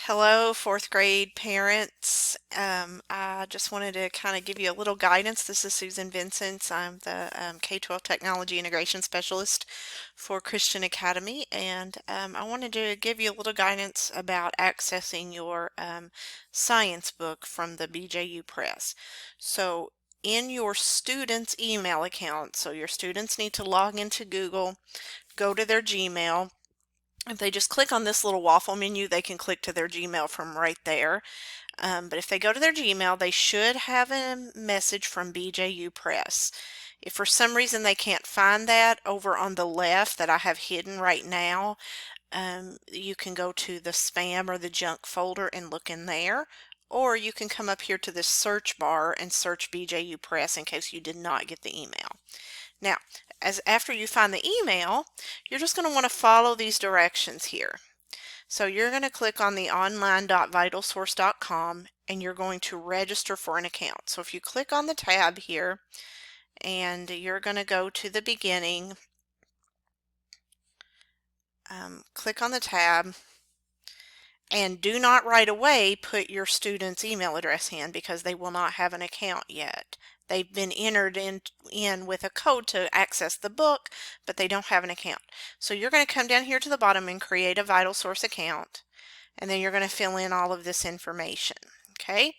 Hello, fourth grade parents. I just wanted to kind of give you a little guidance. This is Susan Vincent. I'm the K-12 Technology Integration Specialist for Christian Academy, and I wanted to give you a little guidance about accessing your science book from the BJU Press. So, in your student's email account, so your students need to log into Google, go to their Gmail. If they just click on this little waffle menu, they can click to their Gmail from right there. But if they go to their Gmail, they should have a message from BJU Press. If for some reason they can't find that over on the left that I have hidden right now, you can go to the spam or the junk folder and look in there. Or you can come up here to this search bar and search BJU Press in case you did not get the email. Now, after you find the email, you're just going to want to follow these directions here. So you're going to click on the online.vitalsource.com and you're going to register for an account. So if you click on the tab here and you're going to go to the beginning, click on the tab, and do not right away put your student's email address in because they will not have an account yet. They've been entered in with a code to access the book, but they don't have an account. So you're going to come down here to the bottom and create a VitalSource account, and then you're going to fill in all of this information. Okay?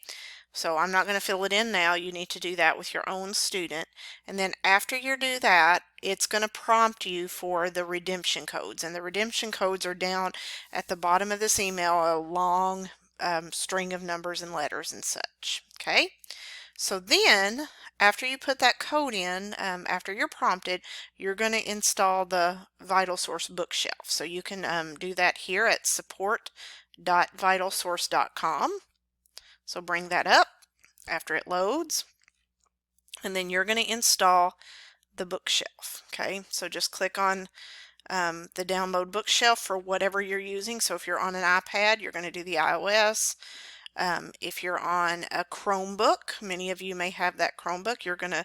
So I'm not going to fill it in now. You need to do that with your own student. And then after you do that, it's going to prompt you for the redemption codes. And the redemption codes are down at the bottom of this email, a long string of numbers and letters and such. Okay? So then, after you put that code in, after you're prompted, you're going to install the VitalSource bookshelf. So you can do that here at support.vitalsource.com. So bring that up after it loads, and then you're going to install the bookshelf. Okay, so just click on the download bookshelf for whatever you're using. So if you're on an iPad, you're going to do the iOS. If you're on a Chromebook, many of you may have that Chromebook, you're going to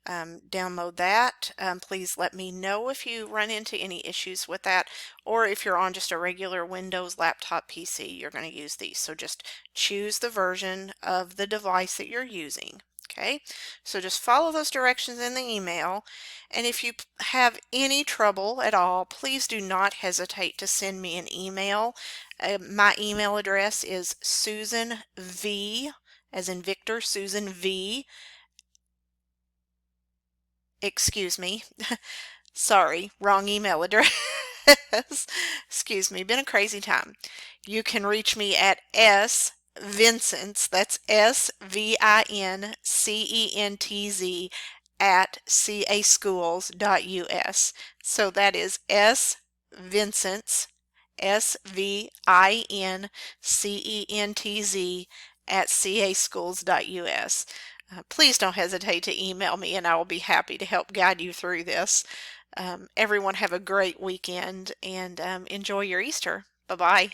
download that. Please let me know if you run into any issues with that, or if you're on just a regular Windows laptop PC, you're going to use these. So just choose the version of the device that you're using. Okay, so just follow those directions in the email, and if you have any trouble at all, please do not hesitate to send me an email. My email address is Susan V, as in Victor, Susan V. Excuse me. Sorry, wrong email address. Excuse me, been a crazy time. You can reach me at Vincentz, that's SVINCENTZ at caschools.us. So that is Vincentz, SVINCENTZ at caschools.us. Please don't hesitate to email me and I will be happy to help guide you through this. Everyone have a great weekend and enjoy your Easter. Bye-bye.